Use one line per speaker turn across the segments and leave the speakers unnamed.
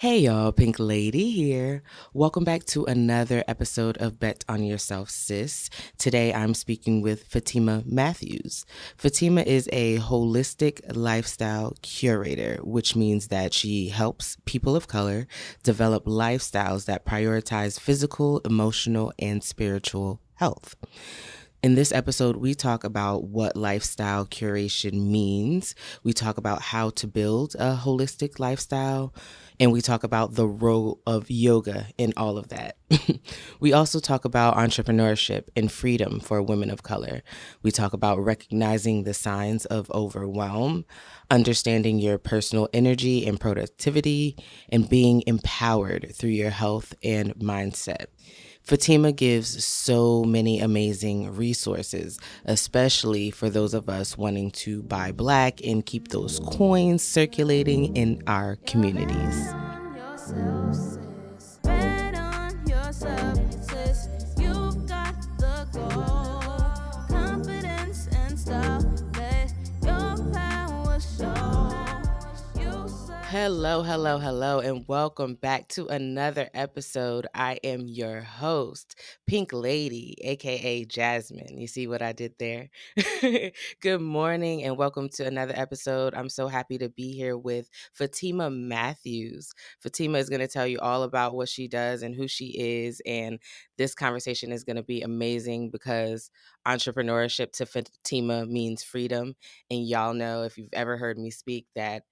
Hey y'all, Pink Lady here. Welcome back to another episode of Bet on Yourself, Sis. Today I'm speaking with Fatima Mathews. Fatima is a holistic lifestyle curator, which means that she helps people of color develop lifestyles that prioritize physical, emotional, and spiritual health. In this episode, we talk about what lifestyle curation means. We talk about how to build a holistic lifestyle, and we talk about the role of yoga in all of that. We also talk about entrepreneurship and freedom for women of color. We talk about recognizing the signs of overwhelm, understanding your personal energy and productivity, and being empowered through your health and mindset. Fatima gives so many amazing resources, especially for those of us wanting to buy black and keep those coins circulating in our communities. Hello, and welcome back to another episode. I am your host, Pink Lady, aka Jasmine. You see what I did there? Good morning, and welcome to another episode. I'm so happy to be here with Fatima Mathews. Fatima is going to tell you all about what she does and who she is, and this conversation is going to be amazing because entrepreneurship to Fatima means freedom. And y'all know, if you've ever heard me speak, that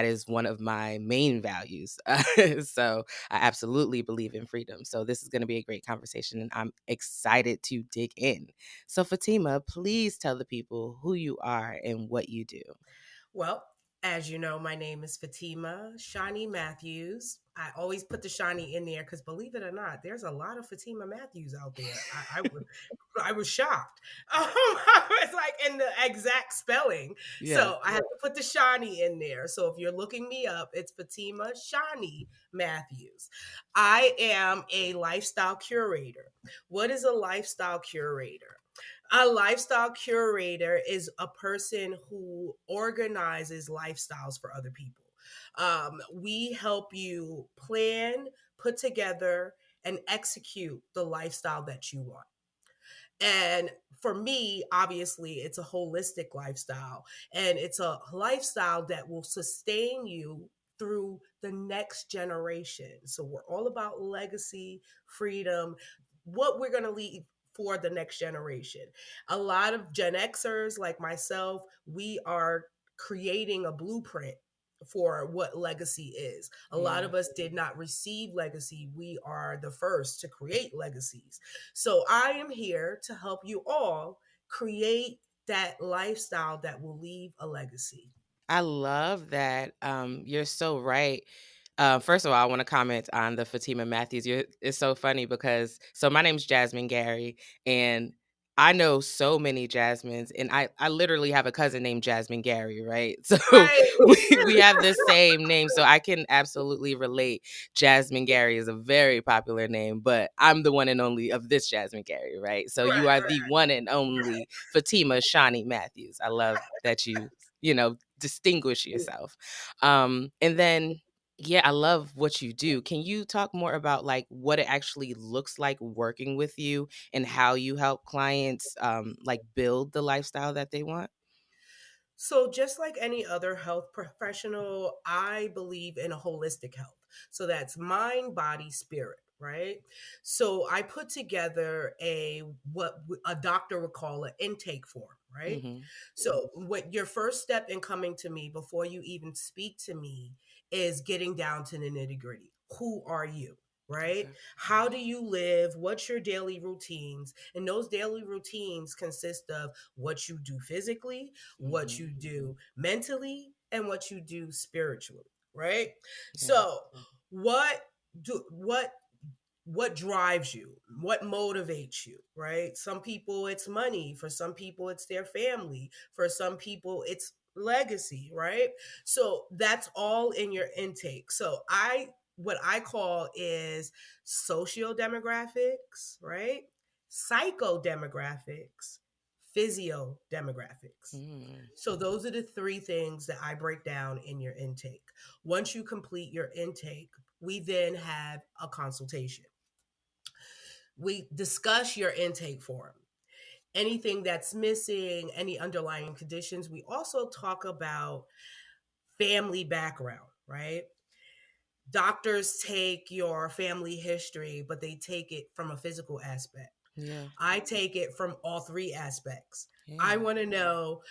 is one of my main values. So I absolutely believe in freedom. So this is going to be a great conversation and I'm excited to dig in. So Fatima, please tell the people who you are and what you do.
Well, as you know, my name is Fatima Shawnee Mathews. I always put the Shawnee in there because, believe it or not, there's a lot of Fatima Mathews out there. I was shocked. I was like in the exact spelling.
Yeah.
So I had to put the Shawnee in there. So if you're looking me up, it's Fatima Shawnee Mathews. I am a lifestyle curator. What is a lifestyle curator? A lifestyle curator is a person who organizes lifestyles for other people. We help you plan, put together, and execute the lifestyle that you want. And for me, obviously, it's a holistic lifestyle, and it's a lifestyle that will sustain you through the next generation. So we're all about legacy, freedom, what we're going to leave for the next generation. A lot of Gen Xers like myself, we are creating a blueprint for what legacy is. A lot
Yeah.
of us did not receive legacy. We are the first to create legacies. So I am here to help you all create that lifestyle that will leave a legacy.
I love that. You're so right. First of all, I want to comment on the Fatima Mathews. It's so funny because my name's Jasmine Gary, and I know so many Jasmines, and I literally have a cousin named Jasmine Gary, right? So
Right.
we have the same name, so I can absolutely relate. Jasmine Gary is a very popular name, but I'm the one and only of this Jasmine Gary, right? So you
Right,
are the
right.
one and only Fatima Shawnee Mathews. I love that you distinguish yourself. And then yeah, I love what you do. Can you talk more about like what it actually looks like working with you and how you help clients like build the lifestyle that they want?
So, just like any other health professional, I believe in a holistic health. So, that's mind, body, spirit, right? So, I put together a doctor would call an intake form, right?
Hmm.
So, what your first step in coming to me before you even speak to me is getting down to the nitty gritty. Who are you? Right?
Okay.
How do you live? What's your daily routines? And those daily routines consist of what you do physically, what
Hmm.
you do mentally, and what you do spiritually, right?
Yeah.
So, what do what drives you? What motivates you, right? Some people it's money, for some people it's their family, for some people it's legacy, right? So that's all in your intake. So I what I call is socio demographics, right? Psycho demographics, physio demographics.
Mm.
So those are the three things that I break down in your intake. Once you complete your intake, we then have a consultation. We discuss your intake form, anything that's missing, any underlying conditions. We also talk about family background, right? Doctors take your family history, but they take it from a physical aspect.
Yeah.
I take it from all three aspects. I
Yeah.
want to know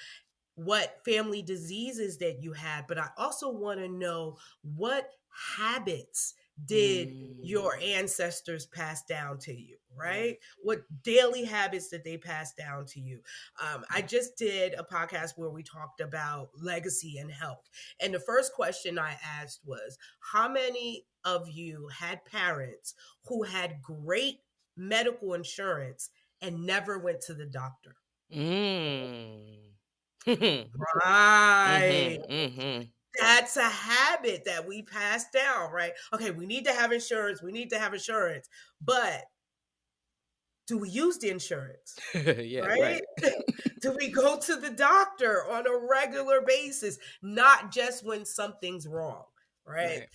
what family diseases that you had, but I also want to know what habits did
Mm.
your ancestors pass down to you,
Yeah.
right? What daily habits did they pass down to you? I just did a podcast where we talked about legacy and health. And the first question I asked was, how many of you had parents who had great medical insurance and never went to the doctor?
Mm. Mhm.
Right.
Mhm. Mhm.
That's a habit that we pass down, right? Okay, we need to have insurance. We need to have insurance. But do we use the insurance?
Yeah.
Right?
Right.
Do we go to the doctor on a regular basis, not just when something's wrong? Right.
Right.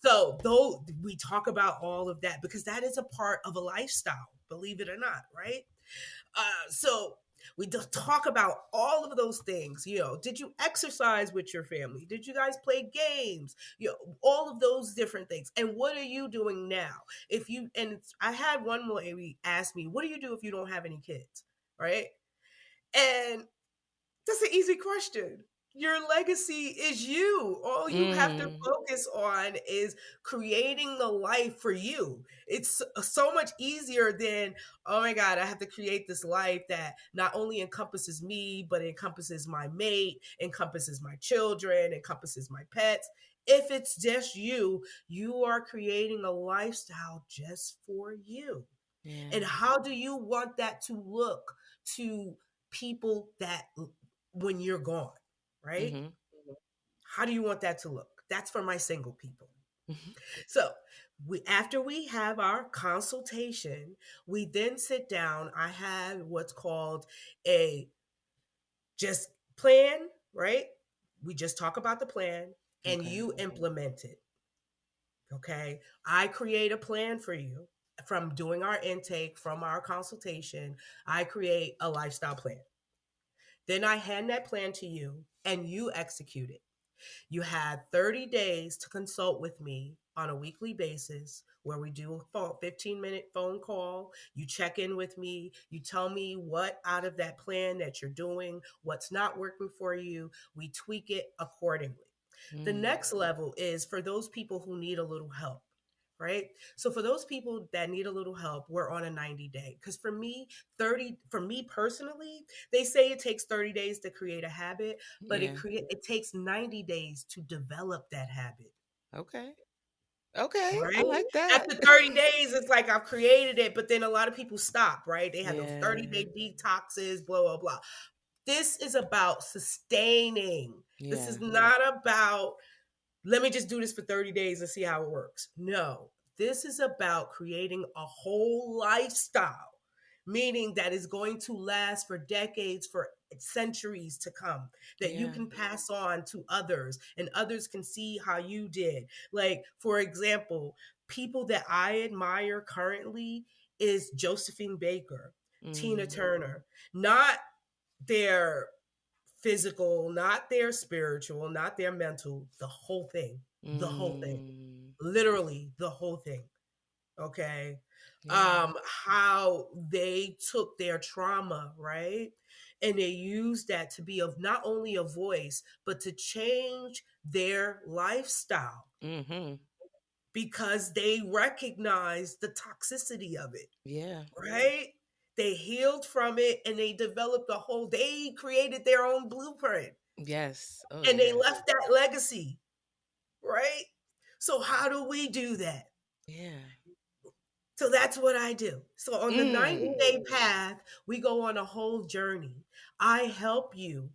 So, though we talk about all of that because that is a part of a lifestyle, believe it or not, right? So we talk about all of those things. Did you exercise with your family? Did you guys play games? All of those different things. And what are you doing now? If you and I had one lady ask me, "What do you do if you don't have any kids?" Right? And that's an easy question. Your legacy is you. All you have to
Mm.
focus on is creating the life for you. It's so much easier than, oh my God, I have to create this life that not only encompasses me, but encompasses my mate, encompasses my children, encompasses my pets. If it's just you, you are creating a lifestyle just for you.
Yeah.
And how do you want that to look to people that when you're gone, right?
Mhm.
How do you want that to look? That's for my single people.
Mhm.
So, after we have our consultation, we then sit down. I have what's called a just plan, right? We just talk about the plan and
Okay.
you implement it. Okay. I create a plan for you from doing our intake, from our consultation. I create a lifestyle plan. Then I hand that plan to you and you execute it. You had 30 days to consult with me on a weekly basis where we do a 15-minute phone call. You check in with me. You tell me what out of that plan that you're doing, what's not working for you. We tweak it accordingly. The
Mm.
next level is for those people who need a little help, right? So for those people that need a little help, we're on a 90-day. Because for me personally, they say it takes 30 days to create a habit, but
Yeah.
it takes 90 days to develop that habit.
Okay. Okay. I
Right?
like that.
After 30 days, it's like I've created it, but then a lot of people stop, right? They have those
Yeah.
30-day detoxes, blah, blah, blah. This is about sustaining. This
Yeah.
is not about let me just do this for 30 days and see how it works. No, this is about creating a whole lifestyle, meaning that is going to last for decades, for centuries to come, that you
Yeah.
can pass on to others and others can see how you did. Like, for example, people that I admire currently is Josephine Baker, Tina
Mm.
Turner, not their physical, not their spiritual, not their mental, the whole thing. The whole thing.
Mm.
Literally the whole thing. Okay.
Yeah.
How they took their trauma, right? And they used that to be of not only a voice, but to change their lifestyle
Mhm.
because they recognized the toxicity of it,
Yeah.
right? They healed from it and they created their own blueprint
Yes. Oh
and they
yeah.
left that legacy, right? So how do we do that?
Yeah.
So that's what I do. So on the
Mm.
90-day path, we go on a whole journey. I help you.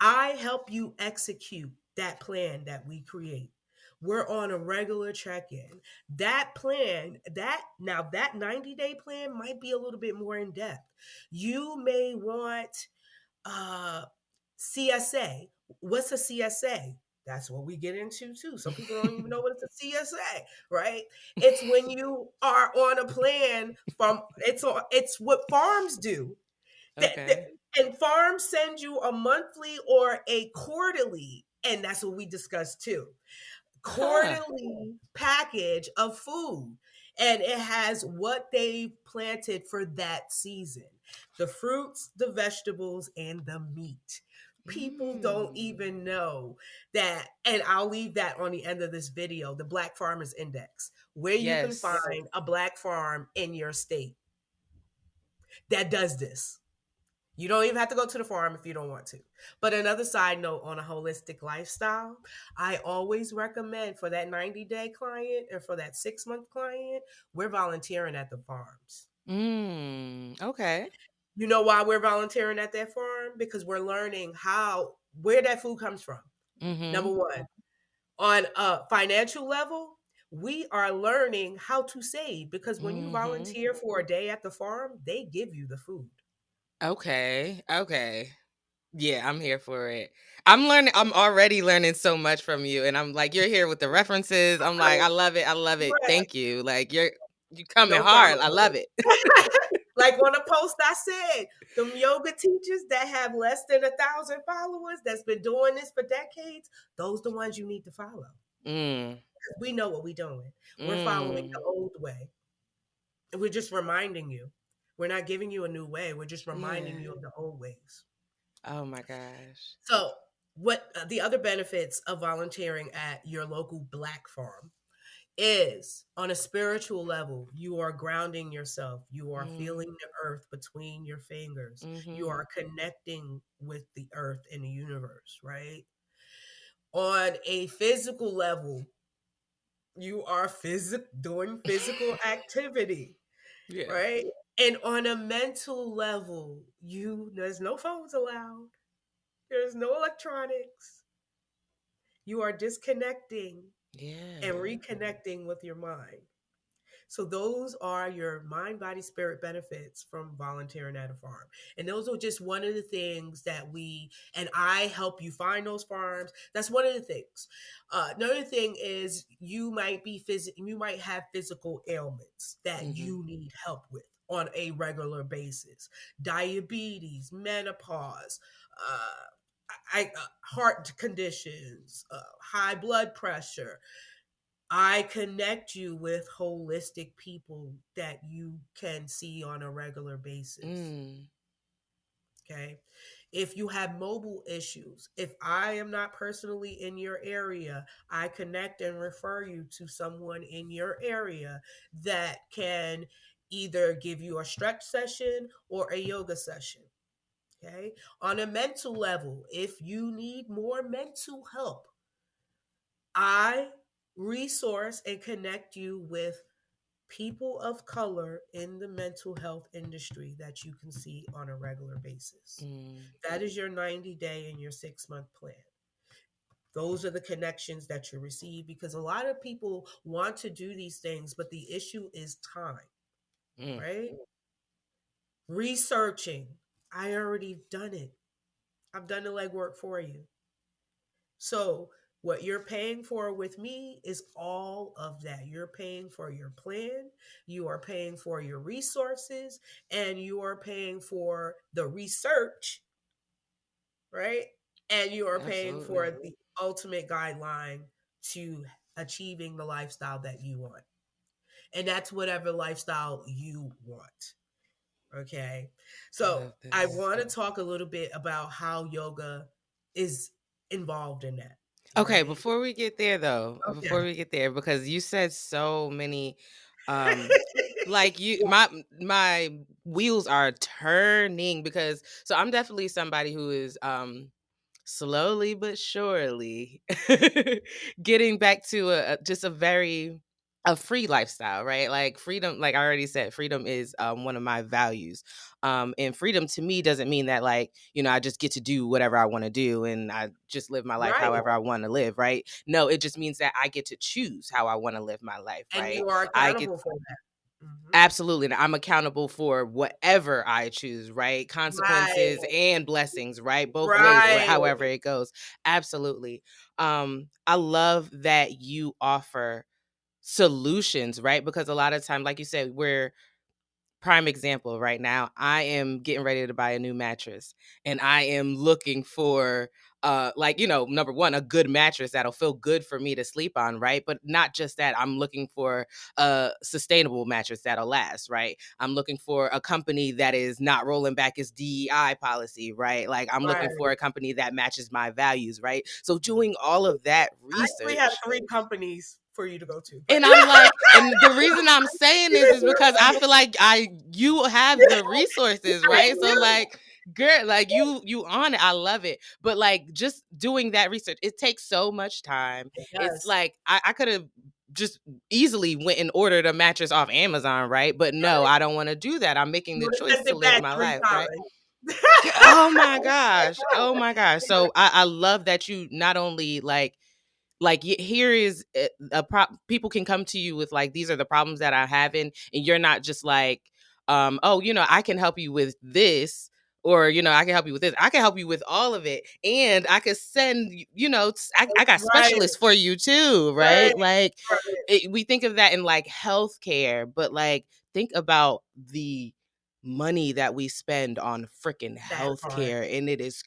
I help you execute that plan that we create. We're on a regular check-in. That plan, that 90-day plan might be a little bit more in depth. You may want uh CSA. What's a CSA? That's what we get into too. Some people don't even know what it's a CSA, right? It's when you are on a plan from it's what farms do. That,
Okay.
and farms send you a monthly or a quarterly, and that's what we discussed too.
Huh.
Quarterly package of food, and it has what they planted for that season, the fruits, the vegetables, and the meat. People don't
Mm.
even know that, and I'll leave that on the end of this video, the Black Farmers Index, where you can
Yes.
find a black farm in your state that does this. You don't even have to go to the farm if you don't want to. But another side note on a holistic lifestyle, I always recommend for that 90-day client or for that 6-month client, we're volunteering at the farms.
Okay.
You know why we're volunteering at that farm? Because we're learning where that food comes from. Number
Mm-hmm.
one, on a financial level, we are learning how to save because when you
Mm-hmm.
volunteer for a day at the farm, they give you the food.
Okay. Okay. Yeah, I'm here for it. I'm learning. I'm already learning so much from you, and I'm like, you're here with the references. I'm like, I love it. I love it.
Right.
Thank you. Like you coming
No
hard.
problem.
I love it.
Like on a post I said, them yoga teachers that have less than 1,000 followers that's been doing this for decades, those the ones you need to follow.
Mm.
We know what we're doing. We're following the
Mm.
old way. And we're just reminding you. We're not giving you a new way. We're just reminding
Yeah.
you of the old ways.
Oh my gosh.
So, what the other benefits of volunteering at your local black farm is on a spiritual level, you are grounding yourself. You are
Mm.
feeling the earth between your fingers. You
Mm-hmm.
are connecting with the earth and the universe, right? On a physical level, you are doing physical activity,
Yeah.
right? And on a mental level, there's no phones allowed. There's no electronics. You are disconnecting and
Yeah.
reconnecting with your mind. So those are your mind, body, spirit benefits from volunteering at a farm. And those are just one of the things that and I help you find those farms. That's one of the things. Another thing is you might have physical ailments that
Mm-hmm.
you need help with on a regular basis. Diabetes, menopause, heart conditions, high blood pressure. I connect you with holistic people that you can see on a regular basis.
Mm.
Okay. If you have mobile issues, if I am not personally in your area, I connect and refer you to someone in your area that can either give you a stretch session or a yoga session. Okay. On a mental level, if you need more mental help, I resource and connect you with people of color in the mental health industry that you can see on a regular basis.
Mm.
That is your 90-day and your 6-month plan. Those are the connections that you receive because a lot of people want to do these things, but the issue is time,
Mm.
right? Researching. I already done it. I've done the legwork for you. So, what you're paying for with me is all of that. You're paying for your plan, you are paying for your resources, and you are paying for the research, right? And you are paying for
Absolutely.
the ultimate guideline to achieving the lifestyle that you want. And that's whatever lifestyle you want. Okay.
I
So,
love
I
this.
want to talk a little bit about how yoga is involved in that,
Okay,
right?
before we get there though,
Okay.
before we get there, because you said so many, um, like my wheels are turning because so I'm definitely somebody who is slowly but surely getting back to just a very a free lifestyle, right? Like freedom, like I already said, freedom is one of my values. And freedom to me doesn't mean that like, I just get to do whatever I want to do and I just live my life
Right.
however I want to live, right? No, it just means that I get to choose how I want to live my life,
And
right?
you are
I get
accountable for that.
Absolutely. And I'm accountable for whatever I choose, right?
Right.
Consequences and blessings, right? Both ways,
Right.
however it goes. Absolutely. I love that you offer solutions, right? Because a lot of time, like you said, we're prime example right now. I am getting ready to buy a new mattress and I am looking for like, number one, a good mattress that'll feel good for me to sleep on, right? But not just that, I'm looking for a sustainable mattress that'll last, right? I'm looking for a company that is not rolling back its DEI policy, right? Like I'm looking
Right.
for a company that matches my values, right? So doing all of that
I actually have
research.
3 companies for you to go to, but
And I'm like, and the reason I'm saying this is because I feel like you have the resources,
I
right? So
do.
like, girl, like you on it. I love it. But like just doing that research, it takes so much time.
It
It's
does.
like I could have just easily went and ordered a mattress off Amazon, right? But no,
Right.
I don't want to do that. I'm making
You
the
would have
choice
sent
to
it
live
back
my
3
life, right?
times.
Oh my gosh. Oh my gosh. So I love that you not only here is people can come to you with like these are the problems that I'm having, and you're not just like oh I can help you with this, or I can help you with this. I can help you with all of it, and I could send I got
Right,
specialists for you too,
right,
right? Like
right.
we think of that in like healthcare, but like think about the money that we spend on freaking
That part.
healthcare, and it is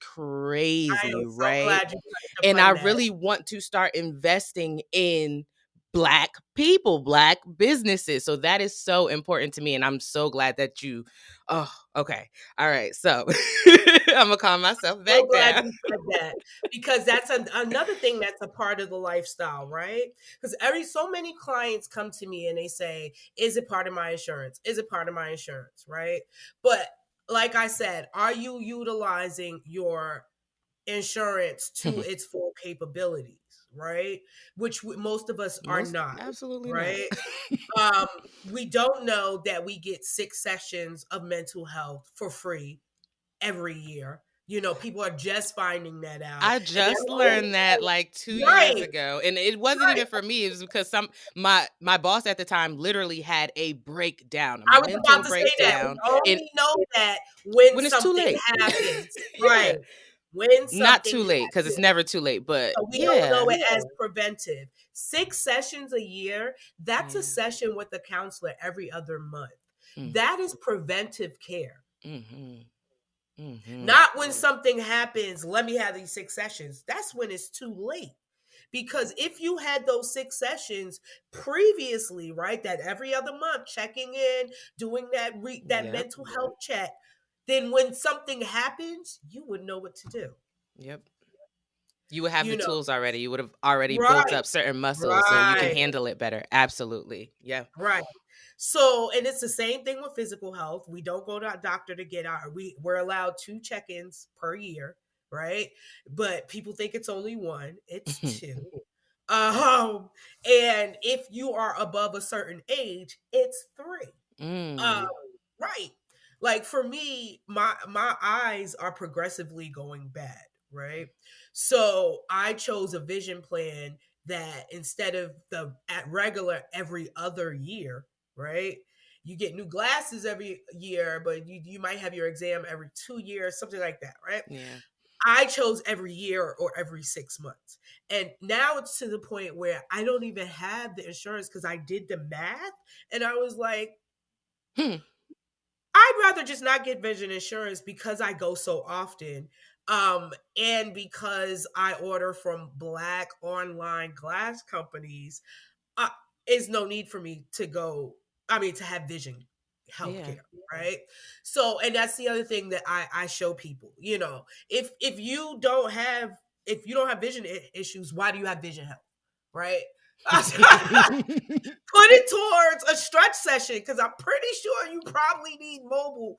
I am
crazy,
so
right?
glad you touched
And I
upon that.
really want to start investing in Black people, Black businesses. So that is so important to me. And I'm so glad that you, oh, okay. All right. So I'm going to calm myself
So
back
glad
down.
you said that because that's another thing that's a part of the lifestyle, right? Because so many clients come to me and they say, "Is it part of my insurance? Is it part of my insurance?" Right? But like I said, are you utilizing your insurance to its full capabilities? Right? Which most of us are
Most
not.
absolutely not.
Right? Um, we don't know that we get 6 sessions of mental health for free every year. People are just finding that out.
I
And
just
they're only
learned that like 2 years
right,
ago, and it wasn't
right.
even for me. It was because my boss at the time literally had a breakdown, a
I was
mental
about to say that. We
breakdown, and
only know that when
when it's too
something
late.
happens.
Yeah,
Right. When
not
something
too late because it's
happens.
never too late. But
So we don't
yeah,
know it as preventive. 6 sessions a year, that's a
yeah.
session with a counselor every other month.
Mm.
That is preventive care.
Mhm. Mhm.
Not when something happens, let me have these 6 sessions. That's when it's too late. Because if you had those 6 sessions previously, right, that every other month checking in, doing that
Yep.
mental health check, then when something happens, you would know what to do.
Yep. You would have the
You know,
tools already. You would have already built
right,
up certain muscles so you can
right,
handle it better. Absolutely. Yeah.
right. So, and it's the same thing with physical health. We don't go to a doctor to get we're allowed 2 check-ins per year, right? But people think it's only one. It's two. Um, and if you are above a certain age, it's 3. Um,
Mm.
right. Like for me, my eyes are progressively going bad, right? So I chose a vision plan that instead of the at regular every other year, right? You get new glasses every year, but you might have your exam every 2 years, something like that, right?
Yeah.
I chose every year or every 6 months. And now it's to the point where I don't even have the insurance because I did the math and I was like,
Hmm.
I'd rather just not get vision insurance because I go so often. And because I order from Black online glass companies, uh, is no need for me to go, I mean, to have vision
Yeah.
healthcare, right? So, and that's the other thing that I show people, if you don't have vision issues, why do you have vision health, right? Put it towards a stretch session because I'm pretty sure you probably need mobile,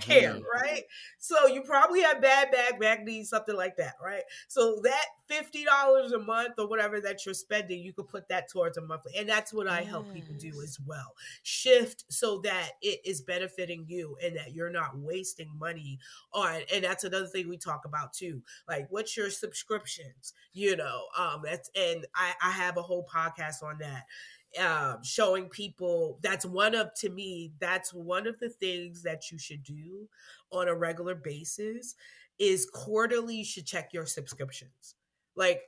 care,
Mhm.
right? So you probably have back needs, something like that, right? So that $50 a month or whatever that you're spending, you could put that towards a monthly. And that's what I help people do
Yes.
as well. Shift so that it is benefiting you and that you're not wasting money on. And that's another thing we talk about too. Like, what's your subscriptions? That's and I have a whole podcast on that. showing people, that's one of, to me, that's one of the things that you should do on a regular basis, is quarterly you should check your subscriptions. Like,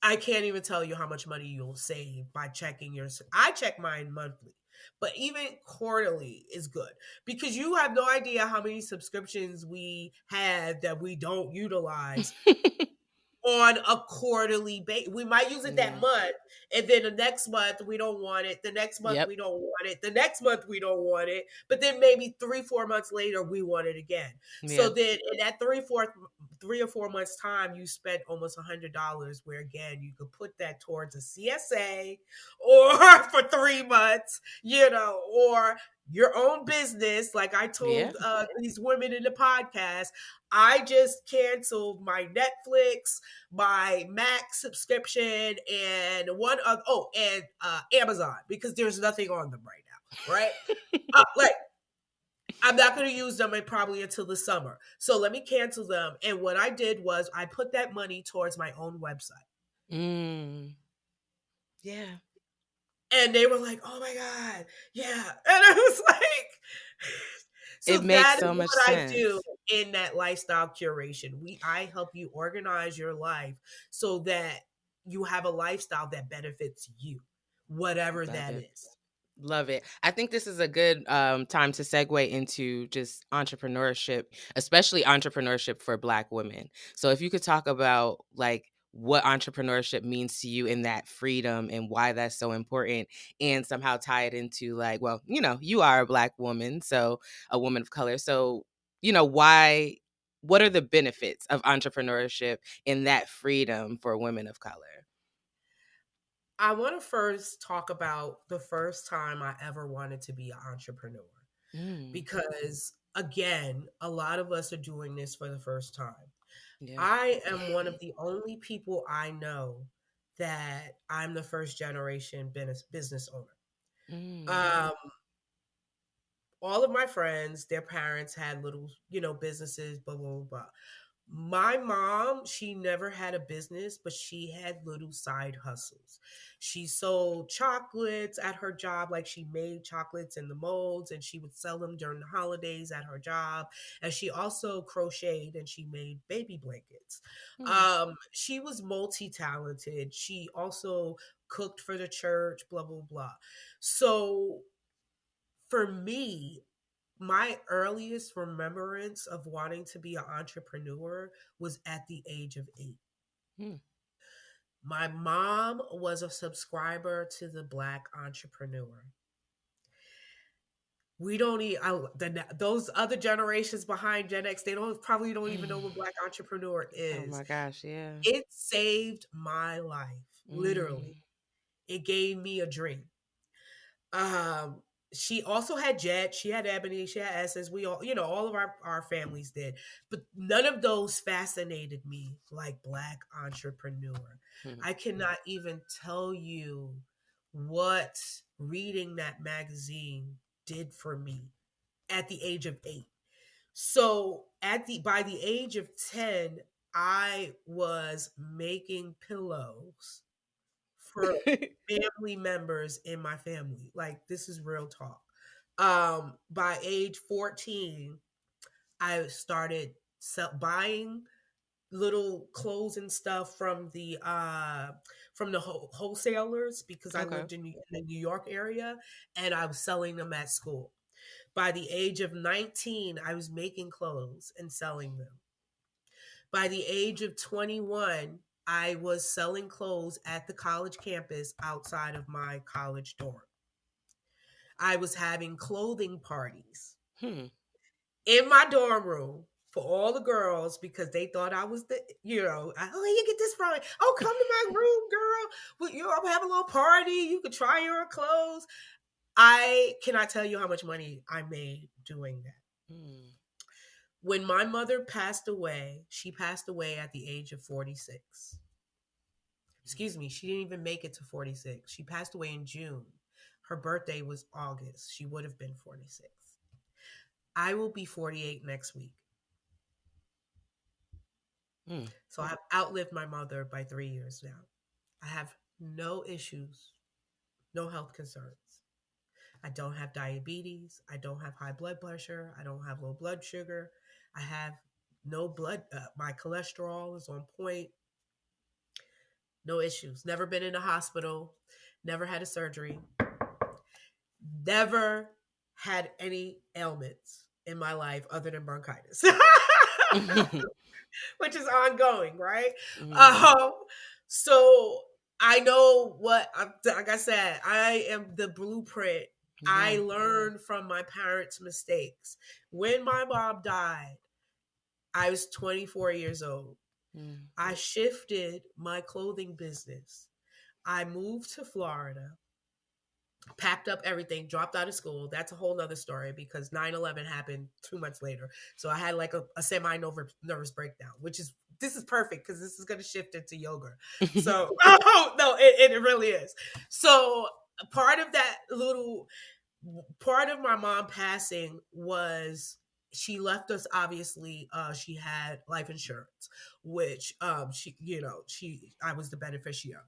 I can't even tell you how much money you'll save by checking your. I check mine monthly, but even quarterly is good, because you have no idea how many subscriptions we have that we don't utilize on a quarterly basis. We might use it that
Yeah.
month, and then the next month we don't want it. The next month
Yep.
we don't want it. The next month we don't want it. But then maybe 3, 4 months later we want it again.
Yeah.
So then in that 3 or 4 months time, you spent almost $100. Where again, you could put that towards a CSA, or for 3 months, or your own business. Like I
Yeah.
told these women in the podcast, I just canceled my Netflix, my Mac subscription, and Amazon, because there's nothing on them right now, right? Like, I'm not going to use them probably until the summer, so let me cancel them. And what I did was I put that money towards my own website.
Mm. Yeah.
And they were like, "Oh my god, yeah!" And I was like,
It
"So
makes
that is
so much
what I do
sense.
in that lifestyle curation. I help you organize your life so that you have a lifestyle that benefits you, whatever
Love
that
it.
is."
Love it. I think this is a good time to segue into just entrepreneurship, especially entrepreneurship for Black women. So, if you could talk about like what entrepreneurship means to you in that freedom and why that's so important, and somehow tie it into like, well, you are a Black woman, so a woman of color. So, why, what are the benefits of entrepreneurship in that freedom for women of color?
I want to first talk about the first time I ever wanted to be an entrepreneur,
Mm,
because again, a lot of us are doing this for the first time.
yeah.
I am one of the only people I know that I'm the first generation business owner.
Mm,
Um, all of my friends, their parents had little, businesses, blah, blah, blah, blah. My mom, she never had a business, but she had little side hustles. She sold chocolates at her job, like she made chocolates in the molds and she would sell them during the holidays at her job. And she also crocheted and she made baby blankets.
mm.
She was multi-talented. She also cooked for the church, blah, blah, blah. So for me, my earliest remembrance of wanting to be an entrepreneur was at the age of 8.
Mm.
My mom was a subscriber to the Black Entrepreneur. We don't need those other generations behind Gen X. They don't even know what Black Entrepreneur
Oh
is.
my gosh, yeah.
It saved my life, literally.
Mm.
It gave me a dream. Um, she also had Jet, she had Ebony, she had Essence. We all, all of our families did. But none of those fascinated me like Black Entrepreneur.
Hmm.
I cannot even tell you what reading that magazine did for me at the age of 8. So by the age of 10, I was making pillows for family members in my family. Like, this is real talk. By age 14, I started buying little clothes and stuff from the wholesalers, because I
Okay.
lived in the New York area, and I was selling them at school. By the age of 19, I was making clothes and selling them. By the age of 21, I was selling clothes at the college campus outside of my college dorm. I was having clothing parties
Hmm.
in my dorm room for all the girls, because they thought I was where you get this from? Oh, come to my room, girl. I'm having a little party. You could try your clothes. I cannot tell you how much money I made doing that.
Hmm.
When my mother passed away, she passed away at the age of 46. Excuse me, she didn't even make it to 46. She passed away in June. Her birthday was August. She would have been 46. I will be 48 next week.
Hmm.
So I've outlived my mother by 3 years now. I have no issues no health concerns. I don't have diabetes. I don't have high blood pressure. I don't have low blood sugar. I have no blood. My cholesterol is on point. No issues. Never been in a hospital. Never had a surgery. Never had any ailments in my life other than bronchitis, which is ongoing, right?
Mm.
Um, so I know what, like I said, I am the blueprint. I
Yeah.
learned from my parents' mistakes. When my mom died, I was 24 years old.
Mm.
I shifted my clothing business. I moved to Florida, packed up everything, dropped out of school. That's a whole nother story because 9/11 happened 2 months later. So I had like a semi nervous breakdown, which is, this is perfect because this is going to shift into yoga. So, oh, no, it really is. So, part of that little part of my mom passing was she left us, obviously. She had life insurance, which she I was the beneficiary.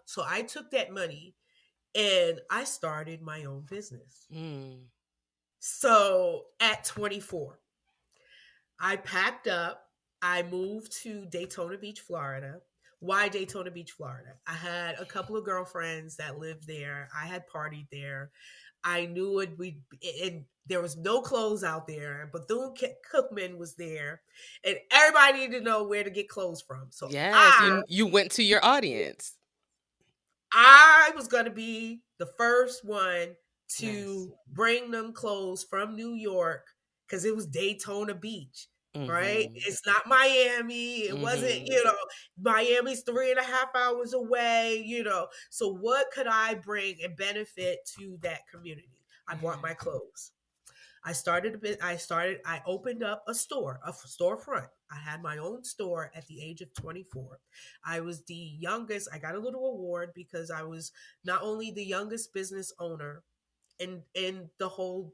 So I took that money and I started my own business.
Mm.
So at 24, I packed up. I moved to Daytona Beach, Florida. Why Daytona Beach, Florida? I had a couple of girlfriends that lived there. I had partied there. I knew it. And there was no clothes out there. Bethune Cookman was there, and everybody needed to know where to get clothes from. So
Yes, you went to your audience.
I was going to be the first one
Nice.
to bring them clothes from New York because it was Daytona Beach, right?
Mhm.
It's not Miami. It wasn't,
Mhm.
Miami's 3.5 hours away. So what could I bring and benefit to that community? I bought
Yeah.
my clothes. I started a bit. I opened up a storefront. I had my own store at the age of 24. I was the youngest. I got a little award because I was not only the youngest business owner in the whole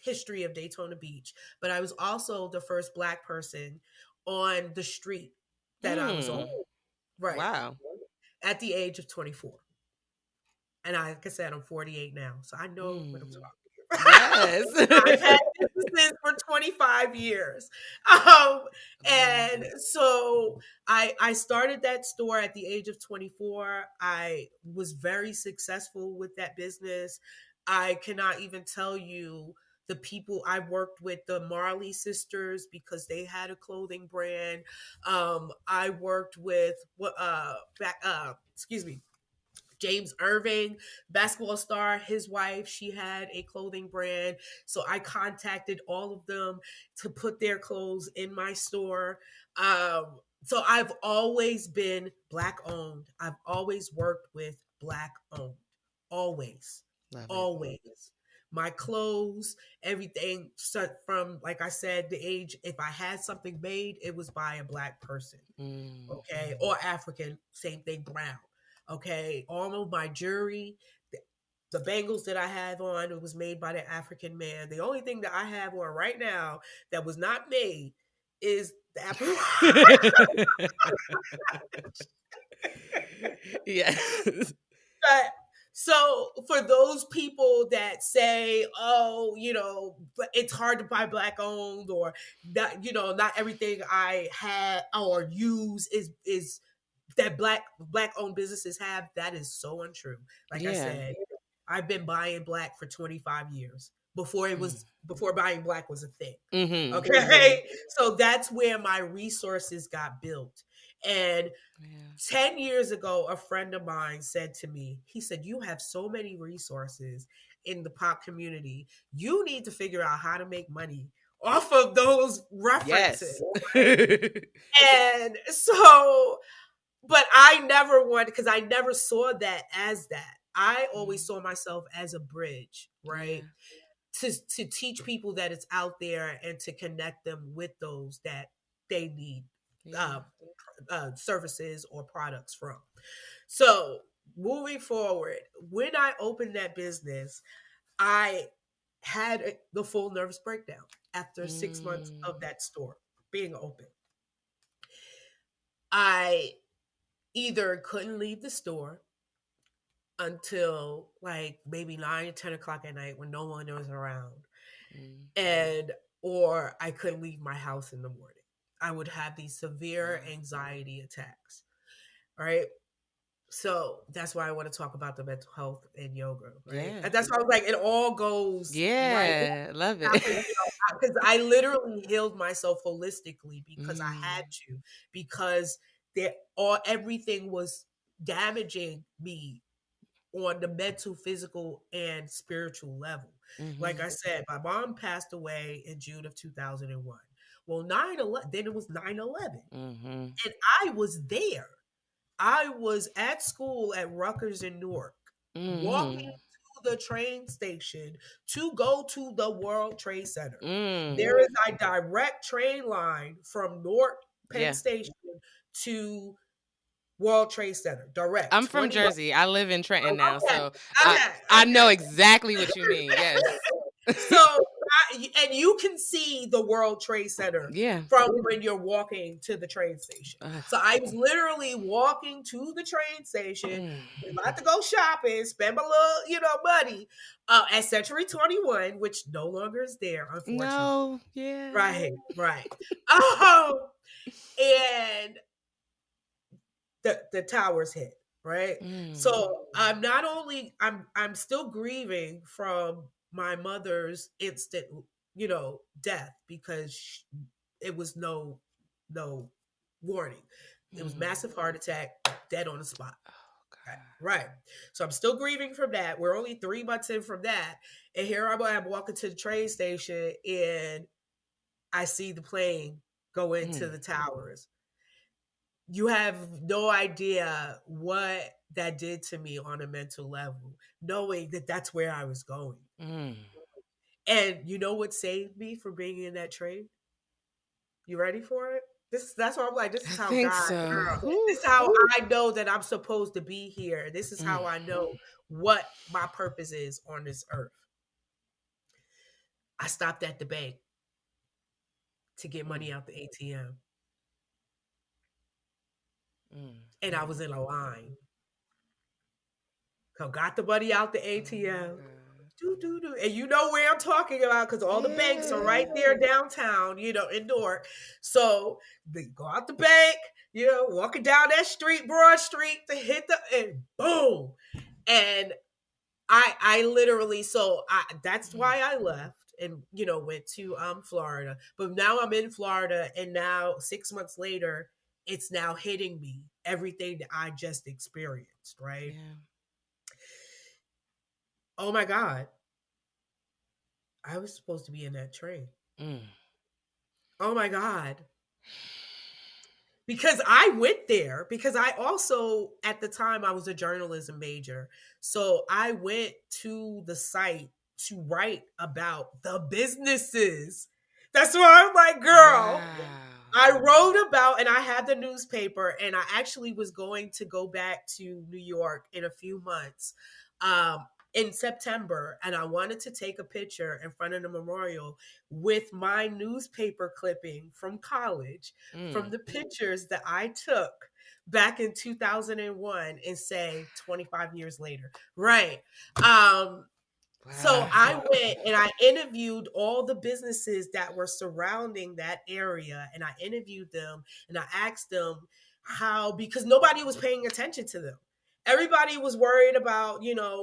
history of Daytona Beach, but I was also the first Black person on the street that I was on.
Mm.
Right.
Wow.
At the age of 24. And like I said, I'm 48 now. So I know what I'm
Mm.
talking about.
Yes.
I've had businesses for 25 years. Um, and
Amazing.
so I started that store at the age of 24. I was very successful with that business. I cannot even tell you the people I worked with, the Marley sisters, because they had a clothing brand. I worked with excuse me, James Irving, basketball star, his wife, she had a clothing brand. So I contacted all of them to put their clothes in my store. So I've always been Black owned. I've always worked with Black owned. Always.
Love it.
Always. My clothes, everything from, like I said, the age, if I had something made, it was by a Black person.
Mm.
Okay. Or African, same thing, brown. Okay. All of my jewelry, the bangles that I have on, it was made by the African man. The only thing that I have on right now that was not made is the Apple.
Yes.
But so for those people that say, oh, but it's hard to buy Black owned, or that, not everything I have or use is that black owned businesses have, that is so untrue. Like I
Yeah.
said, I've been buying Black for 25 years
Mm.
before buying Black was a thing.
Mhm.
Okay. So that's where my resources got built. And
Yeah.
10 years ago, a friend of mine said to me, he said, you have so many resources in the pop community. You need to figure out how to make money off of those references.
Yes.
And so, but I never wanted, because I never saw that as that. I always
Mm.
saw myself as a bridge,
Yeah.
right? To teach people that it's out there and to connect them with those that they need
Yeah.
uh, services or products from. So moving forward, when I opened that business, I had the full nervous breakdown after 6 months
Mm.
of that store being open. I either couldn't leave the store, until like maybe 9 or 10 o'clock at night when no one was around.
Mm.
And or I couldn't leave my house in the morning. I would have these severe
Wow.
anxiety attacks. Right. So that's why I want to talk about the mental health and yoga, right?
Yeah.
And that's why I was like, it all goes right
Yeah. Love it.
happens, because I literally healed myself holistically because I had
Mm.
to, because there all everything was damaging me on the mental, physical, and spiritual level. Like
Mm-hmm.
I said, my mom passed away in June of 2001. Well, 9/11, then it was 9/11,
Mm-hmm.
and I was there. I was at school at Rutgers in Newark, walking
Mm-hmm.
to the train station to go to the World Trade Center.
Mm.
There is a direct train line from Newark Penn
Yeah.
Station to World Trade Center. Direct
I'm from
21.
Jersey. I live in Trenton now,
Okay,
so I
okay,
I know
okay.
exactly what you mean. Yes.
So, and you can see the World Trade Center
Yeah.
from when you're walking to the train station.
Ugh.
So I was literally walking to the train station,
Mm.
about to go shopping, spend my little, money at Century 21, which no longer is there, unfortunately.
No. Yeah.
Right, right. Oh, and the towers hit, right?
Mm.
So I'm not only I'm still grieving from my mother's instant, death, because it was no warning. It was
Mm.
massive heart attack, dead on the spot.
Oh
Right.
God.
Right. So I'm still grieving from that. We're only 3 months in from that. And here I'm walking to the train station, and I see the plane go into
Mm.
the towers. You have no idea what that did to me on a mental level, knowing that that's where I was going.
Mm.
And you know what saved me from being in that train? You ready for it? That's why I'm like, this
I
is how
think
God,
so.
girl.
Whew.
This is how I know that I'm supposed to be here. This is
Mm.
how I know what my purpose is on this earth. I stopped at the bank to get
Mm.
money out the ATM,
Mm.
and I was in a line. So got the money out the
Oh my
ATM.
God.
Do, do, do. And you know where I'm talking about, because all the banks are
Yeah.
right there downtown, in Newark. So they go out the bank, walking down that street, Broad Street, to hit and boom. And I literally, that's
Mm.
why I left and, went to Florida. But now I'm in Florida, and now 6 months later, it's now hitting me, everything that I just experienced, right?
Yeah.
Oh my God, I was supposed to be in that train.
Mm.
Oh my God. Because I went there, because I also, at the time, I was a journalism major. So I went to the site to write about the businesses. That's why I'm like, girl,
Wow.
I wrote about, and I had the newspaper, and I actually was going to go back to New York in a few months, um, in September, and I wanted to take a picture in front of the memorial with my newspaper clipping from college, from
Mm.
the pictures that I took back in 2001, and say 25 years later. Right. So I
Wow.
went and I interviewed all the businesses that were surrounding that area, and I interviewed them, and I asked them how, because nobody was paying attention to them. Everybody was worried about,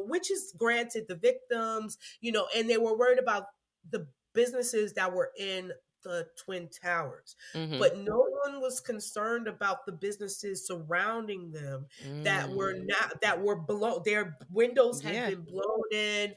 which is granted, the victims, and they were worried about the businesses that were in the Twin Towers.
Mm-hmm.
But no one was concerned about the businesses surrounding them that
Mm.
were not, that were below, their windows had
Yeah.
been blown in,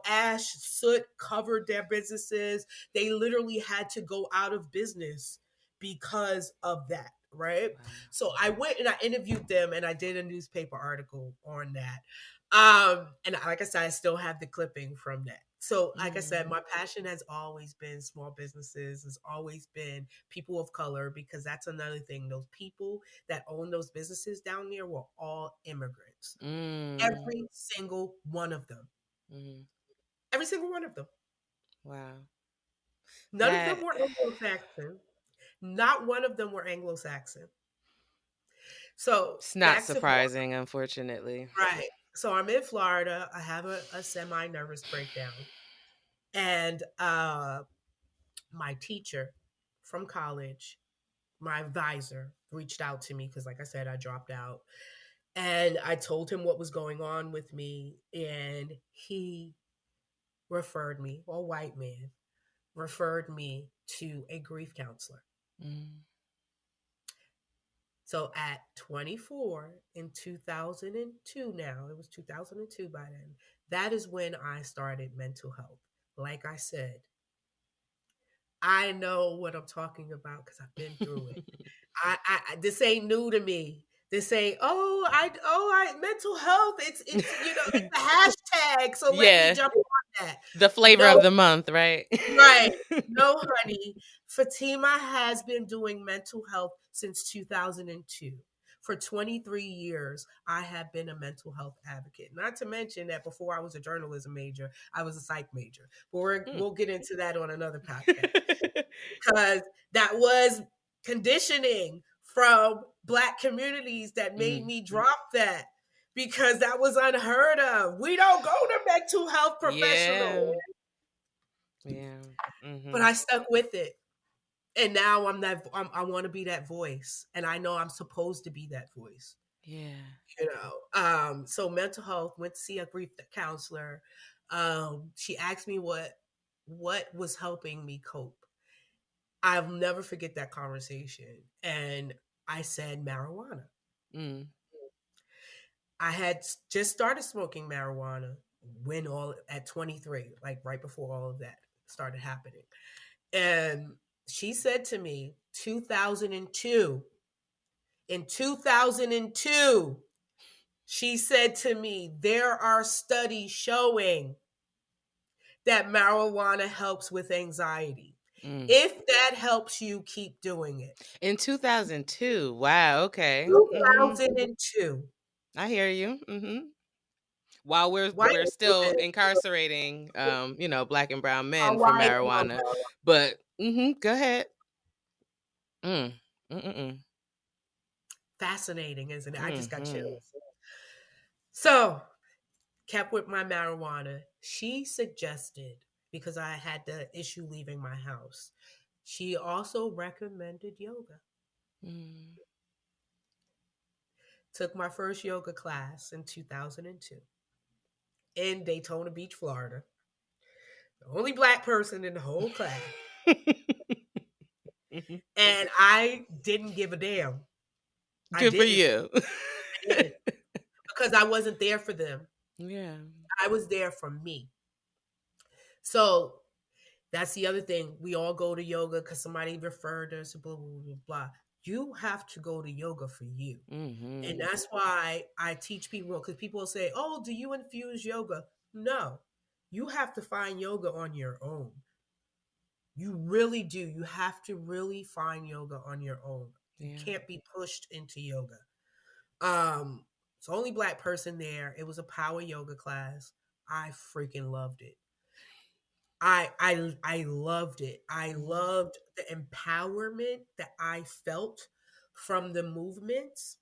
ash, soot covered their businesses. They literally had to go out of business because of that, right?
Wow.
So I went and I interviewed them, and I did a newspaper article on that. And like I said, I still have the clipping from that. So, like I
Mm.
said, my passion has always been small businesses, has always been people of color, because that's another thing. Those people that own those businesses down there were all immigrants.
Mm.
Every single one of them.
Mm.
Every single one of them.
Wow.
None of them
That
were Anglo-Saxon. Not one of them were Anglo-Saxon. So
it's not
back to Florida.
surprising, unfortunately.
Right. So I'm in Florida. I have a semi nervous breakdown. And my teacher from college, my advisor, reached out to me because, like I said, I dropped out. And I told him what was going on with me. And he referred me, a white man, referred me to a grief counselor.
Mm.
So at 24 in 2002, now it was 2002 by then, that is when I started mental health. Like I said, I know what I'm talking about because I've been through it. This ain't new to me. This ain't I mental health. It's it's a hashtag. So let me
Yeah,
jump on that.
the flavor
No,
of the month, right?
right. No, honey. Fatima has been doing mental health since 2002. For 23 years, I have been a mental health advocate. Not to mention that before I was a journalism major, I was a psych major. But
Mm.
we'll get into that on another podcast because that was conditioning from Black communities that made
Mm.
me drop that because that was unheard of. We don't go to mental health
Yeah.
professionals,
Yeah.
but
Mm-hmm.
I stuck with it. And now I want to be that voice, and I know I'm supposed to be that voice.
Yeah.
So mental health, went to see a grief counselor. She asked me what was helping me cope. I'll never forget that conversation. And I said marijuana.
Mm.
I had just started smoking marijuana when all at 23, like right before all of that started happening. And she said to me, 2002, in 2002, she said to me, there are studies showing that marijuana helps with anxiety.
Mm.
If that helps you, keep doing it.
In 2002. Wow. Okay. Mm-hmm.
2002.
I hear you. Mm-hmm. While
White
we're still
women
incarcerating, Black and brown
are
men for
white
marijuana,
women.
but go ahead. Mm. Mm-mm.
Fascinating, isn't it? I just got
Mm-hmm.
chills. So, kept with my marijuana. She suggested, because I had the issue leaving my house, she also recommended yoga.
Mm.
Took my first yoga class in 2002 in Daytona Beach, Florida. The only Black person in the whole class.
Mhm.
And I didn't give a damn. I
Good for
didn't.
you.
I didn't. Because I wasn't there for them.
Yeah.
I was there for me. So that's the other thing. We all go to yoga because somebody referred us, blah, blah, blah, blah. You have to go to yoga for you. And
Mm-hmm.
that's why I teach people, because people will say, oh, do you infuse yoga? No. You have to find yoga on your own. You really do. You have to really find yoga on your own. You
Yeah.
can't be pushed into yoga. Um, it's the only Black person there. It was a power yoga class. I freaking loved it. I loved it. I
Mm-hmm.
loved the empowerment that I felt from the movements.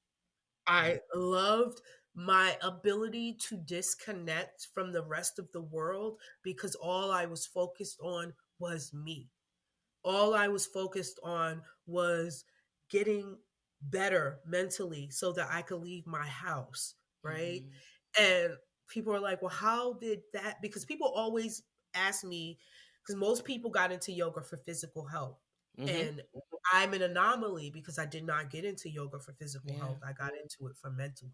I loved my ability to disconnect from the rest of the world because all I was focused on was me. All I was focused on was getting better mentally so that I could leave my house, right?
Mm-hmm.
And people are like, well, how did that? Because people always ask me, because most people got into yoga for physical health.
Mm-hmm.
And I'm an anomaly because I did not get into yoga for physical
Yeah.
health. I got into it for mental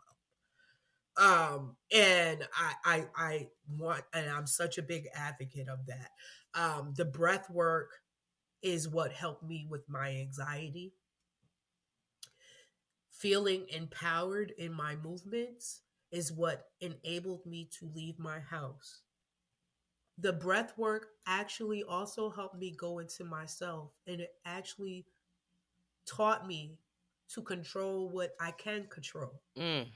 health. And I want, and I'm such a big advocate of that. The breath work is what helped me with my anxiety. Feeling empowered in my movements is what enabled me to leave my house. The breath work actually also helped me go into myself, and it actually taught me to control what I can control.
Mm.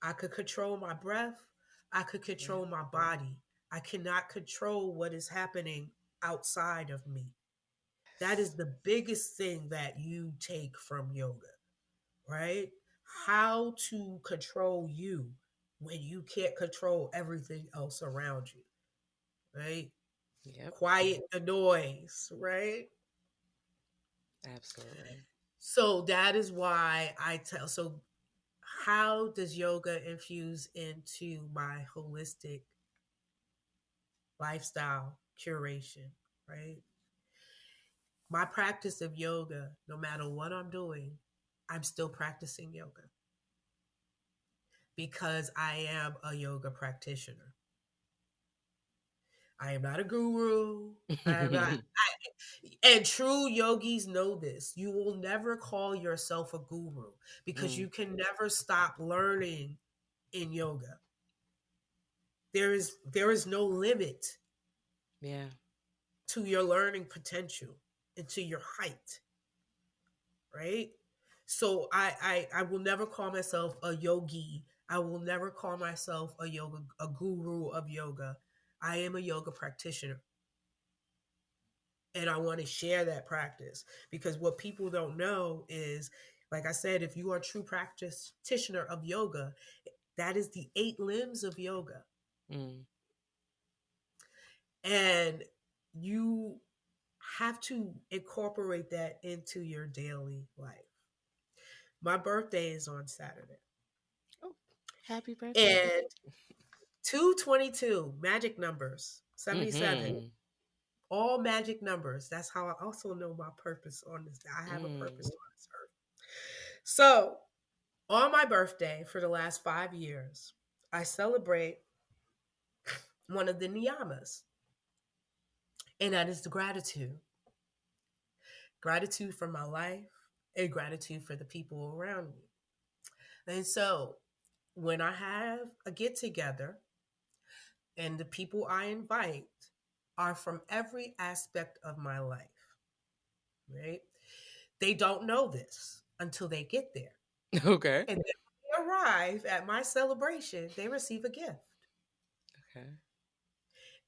I could control my breath, I could
Yeah.
control my body. I cannot control what is happening outside of me. That is the biggest thing that you take from yoga, right? How to control you when you can't control everything else around you, right?
Yep.
Quiet the noise, right?
Absolutely.
So that is why I tell. So, how does yoga infuse into my holistic lifestyle curation, right? My practice of yoga, no matter what I'm doing, I'm still practicing yoga because I am a yoga practitioner. I am not a guru. I am not. And true yogis know this. You will never call yourself a guru because
Mm,
you can never stop learning in yoga. There is no limit
yeah.
to your learning potential and to your height, right? So I will never call myself a yogi. I will never call myself a guru of yoga. I am a yoga practitioner. And I want to share that practice because what people don't know is, like I said, if you are a true practitioner of yoga, that is the 8 limbs of yoga.
Mm,
And you have to incorporate that into your daily life. My birthday is on Saturday.
oh, happy birthday.
And 222, magic numbers, 77,
Mm-hmm.
all magic numbers. That's how I also know my purpose on this. I have a purpose
Mm,
on this earth. So, on my birthday for the last 5 years, I celebrate one of the niyamas, and that is the gratitude. Gratitude for my life and gratitude for the people around me. And so, when I have a get together and the people I invite are from every aspect of my life, right? They don't know this until they get there.
okay.
And then when they arrive at my celebration, they receive a gift.
Okay.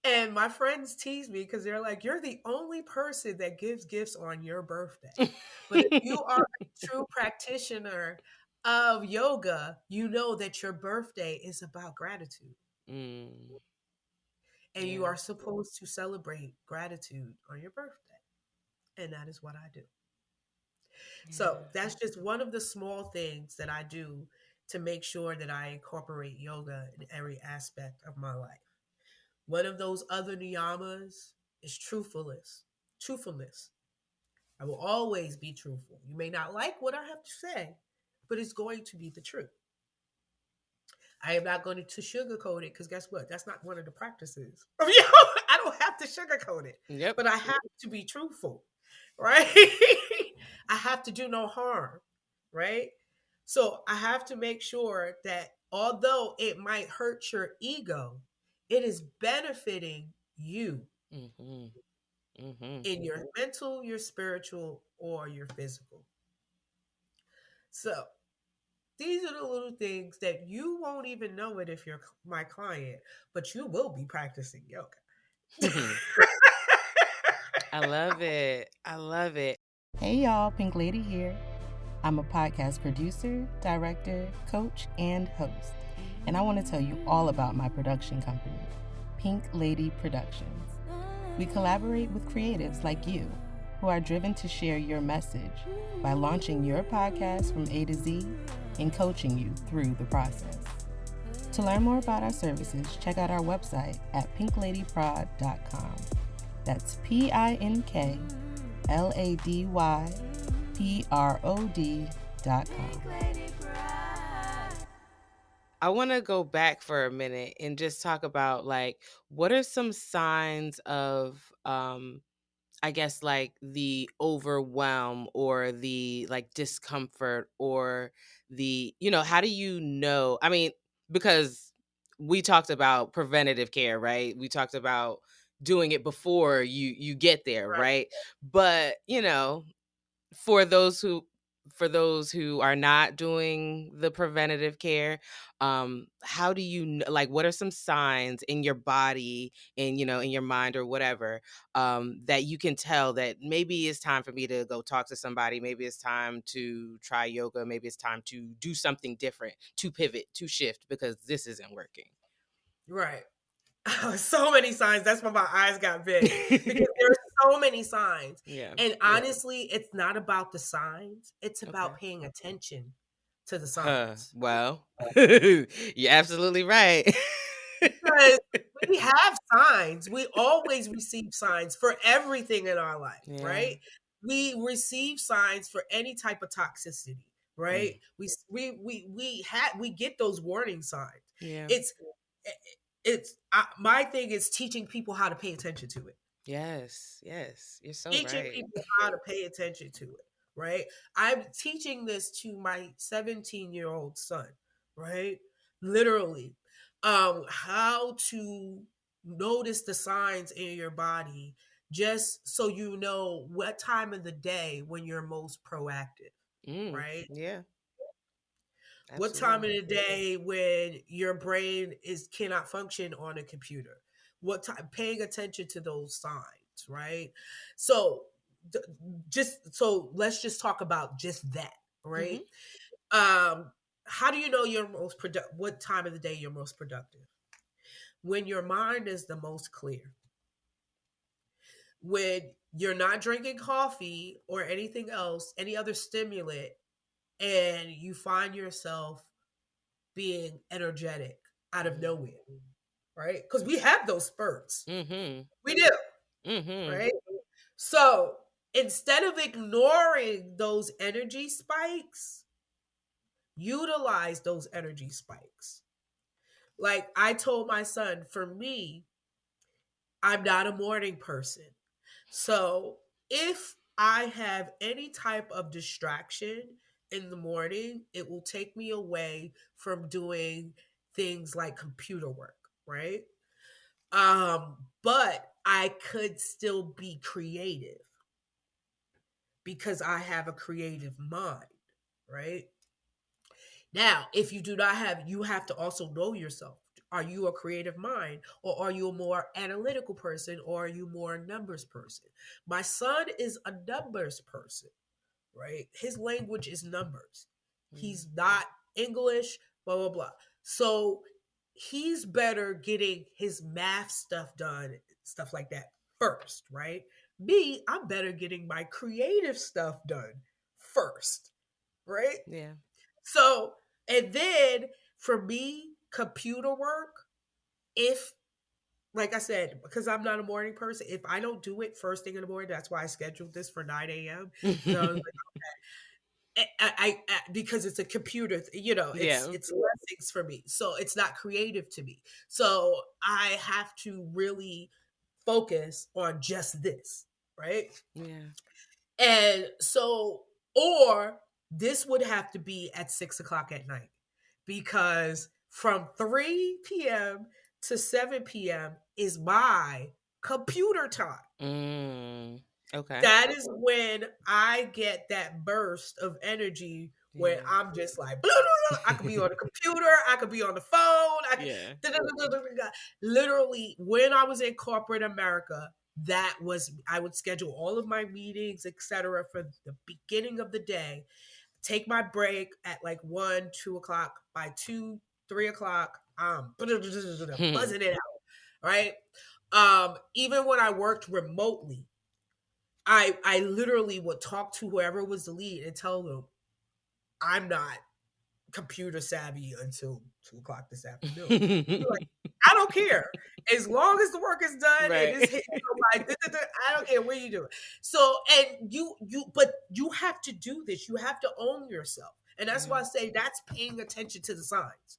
And my friends tease me because they're like, you're the only person that gives gifts on your birthday. But if you are a true practitioner of yoga, you know that your birthday is about gratitude.
mm,
And you
yeah.
are supposed to celebrate gratitude on your birthday. And that is what I do. So
Yeah.
that's just one of the small things that I do to make sure that I incorporate yoga in every aspect of my life. One of those other niyamas is truthfulness. Truthfulness. I will always be truthful. You may not like what I have to say, but it's going to be the truth. I am not going to sugarcoat it because guess what? That's not one of the practices. I don't have to sugarcoat it,
Yep.
but I have to be truthful, right? I have to do no harm, right? So I have to make sure that although it might hurt your ego, it is benefiting you
Mm-hmm. Mm-hmm.
in your mental, your spiritual, or your physical. So these are the little things that you won't even know it if you're my client, but you will be practicing yoga.
I love it. I love it.
Hey y'all, Pink Lady here. I'm a podcast producer, director, coach, and host. And I want to tell you all about my production company, Pink Lady Productions. We collaborate with creatives like you who are driven to share your message by launching your podcast from A to Z and coaching you through the process. To learn more about our services, check out our website at pinkladyprod.com. That's PINKLADYPROD.com.
I want to go back for a minute and just talk about like what are some signs of I guess like the overwhelm or the like discomfort or the how do you know? I mean, because we talked about preventative care, right? We talked about doing it before you get there,
Right.
right? But, for those who for those who are not doing the preventative care, how do you like, what are some signs in your body, in, in your mind or whatever, that you can tell that maybe it's time for me to go talk to somebody, maybe it's time to try yoga, maybe it's time to do something different, to pivot, to shift, because this isn't working.
Right. So many signs. That's why my eyes got big, because there are so many signs.
Yeah.
And honestly, it's not about the signs. It's about
Okay.
paying attention to the signs.
Well, you're absolutely right.
Because we have signs. We always receive signs for everything in our life,
Yeah.
right? We receive signs for any type of toxicity, right? We get those warning signs.
Yeah.
It's my thing is teaching people how to pay attention to it.
Yes. You're so
Teaching
right.
people how to pay attention to it, right? I'm teaching this to my 17-year-old son, right? Literally, how to notice the signs in your body, just so you know what time of the day when you're most proactive, right?
Yeah.
What time of
Absolutely.
the day when your brain cannot function on a computer? What time? Paying attention to those signs, right? So, let's just talk about just that, right? How do you know you're most productive? What time of the day you're most productive? When your mind is the most clear. When you're not drinking coffee or anything else, any other stimulant, and you find yourself being energetic out of nowhere, right? Because we have those spurts. We do, right? So instead of ignoring those energy spikes, utilize those energy spikes. Like I told my son, for me, I'm not a morning person. So if I have any type of distraction in the morning, it will take me away from doing things like computer work, right? But I could still be creative because I have a creative mind, right? Now, if you do not have, you have to also know yourself. Are you a creative mind, or are you a more analytical person, or are you more a numbers person? My son is a numbers person, right? His language is numbers. He's not English, blah, blah, blah. So he's better getting his math stuff done, stuff like that first, right? Me, I'm better getting my creative stuff done first, right?
Yeah.
So, and then for me, computer work, if, like I said, because I'm not a morning person, if I don't do it first thing in the morning, that's why I scheduled this for 9 a.m. So I was like, because it's a computer,
Yeah.
it's lessons for me. So it's not creative to me. So I have to really focus on just this, right?
Yeah.
And so, or this would have to be at 6 o'clock at night, because from 3 p.m. to 7 p.m. is my computer time.
Okay.
That is when I get that burst of energy where I'm just like, blah, blah, blah. I could be on the computer, I could be on the phone, literally, when I was in corporate America, that was, I would schedule all of my meetings, etc., for the beginning of the day, take my break at like 1, 2 o'clock. By 2, 3 o'clock, I'm buzzing it out, right? Even when I worked remotely, I literally would talk to whoever was the lead and tell them I'm not computer savvy until 2 o'clock this afternoon. Like, I don't care. As long as the work is done,
Right.
and it's hitting on my, I don't care what you do. So, and but you have to do this. You have to own yourself. And that's why I say that's paying attention to the signs.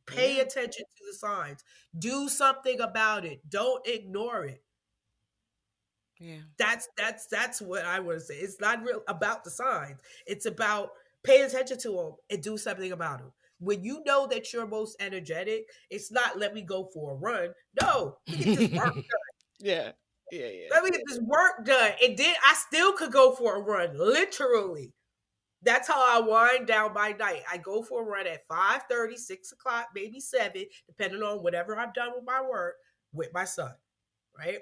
Pay attention to the signs. Do something about it. Don't ignore it.
Yeah.
That's what I would say. It's not real about the signs. It's about pay attention to them and do something about them. When you know that you're most energetic, it's not let me go for a run. No, we get this work done.
Yeah. Yeah, yeah.
Let me get this work done. I still could go for a run, literally. That's how I wind down by night. I go for a run at 5:30, 6 o'clock, maybe 7, depending on whatever I've done with my work with my son, right?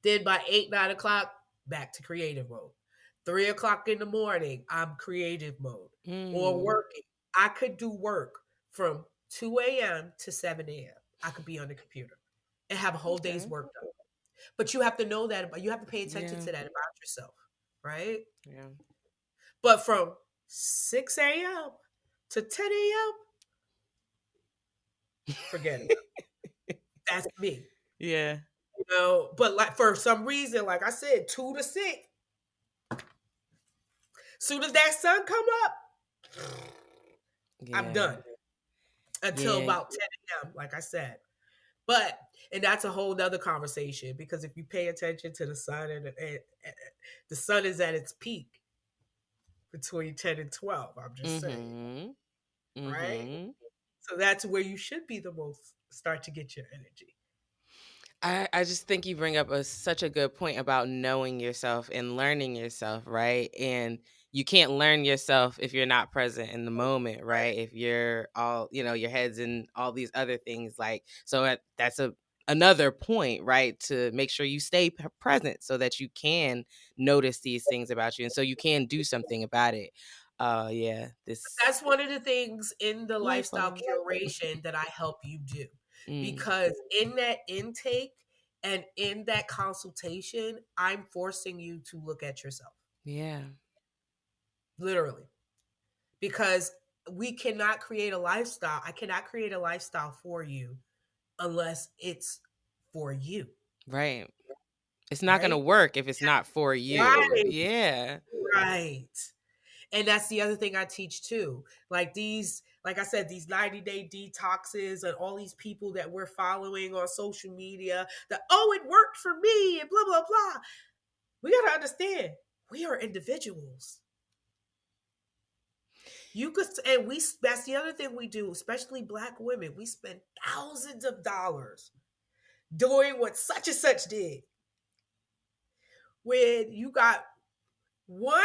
Then by 8, 9 o'clock, back to creative mode. 3 o'clock in the morning, I'm creative mode or working. I could do work from 2 a.m. to 7 a.m. I could be on the computer and have a whole day's work done. But you have to know that, but you have to pay attention to that about yourself, right?
Yeah.
But from 6 a.m. to 10 a.m., forget it. That's me.
Yeah.
You know, but like for some reason, like I said, 2 to 6. Soon as that sun come up, I'm done until
Yeah.
about 10 a.m., like I said. But, and that's a whole nother conversation because if you pay attention to the sun and the sun is at its peak between 10 and 12, I'm just saying, right? So that's where you should be the most, start to get your energy.
I just think you bring up such a good point about knowing yourself and learning yourself, right? And you can't learn yourself if you're not present in the moment, right? If you're all, your head's in all these other things, like, so that's another point, right? To make sure you stay present so that you can notice these things about you and so you can do something about it. Yeah,
That's one of the things in the lifestyle
delightful.
curation that I help you do.
Mm,
Because in that intake and in that consultation, I'm forcing you to look at yourself,
yeah,
literally. Because we cannot create a lifestyle. I cannot create a lifestyle for you unless it's for you,
right. It's not going to
right?
work if it's not for you.
Right,
Yeah.
right. And that's the other thing I teach too. Like these, like I said, these 90-day detoxes and all these people that we're following on social media that, oh, it worked for me and blah, blah, blah. We got to understand we are individuals. You could, and that's the other thing we do, especially Black women. We spend thousands of dollars doing what such and such did. When you got one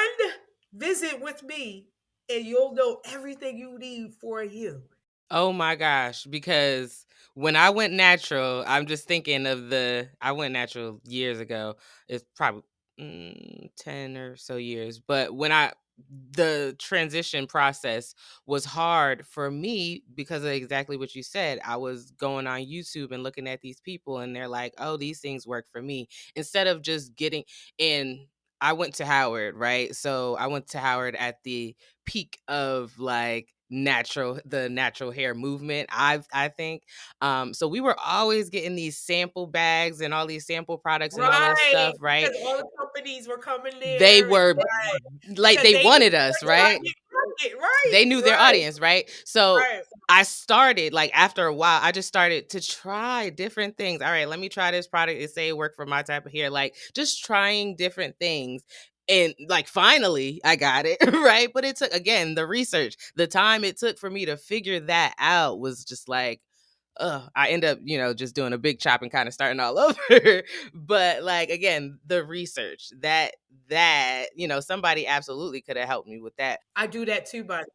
visit with me and you'll know everything you need for you.
Oh my gosh, because when I went natural, I'm just thinking of I went natural years ago. It's probably 10 or so years. But the transition process was hard for me because of exactly what you said. I was going on YouTube and looking at these people and they're like, oh, these things work for me. Instead of just getting in, I went to Howard, right? So I went to Howard at the peak of like the natural hair movement, I think. So we were always getting these sample bags and all these sample products and all that
Right.
stuff, right?
Because all the companies were coming
They
there. And,
were
right.
like,
Because
they
they knew
wanted
their
us, right?
target market. Right.
They knew their
Right.
audience, right? So
Right.
I started, like, after a while, I just started to try different things. All right, let me try this product and say it worked for my type of hair. Like, just trying different things. And like, finally, I got it, right? But it took, again, the research, the time it took for me to figure that out was just like, I end up, just doing a big chop and kind of starting all over. But like, again, the research that somebody absolutely could have helped me with that.
I do that too, but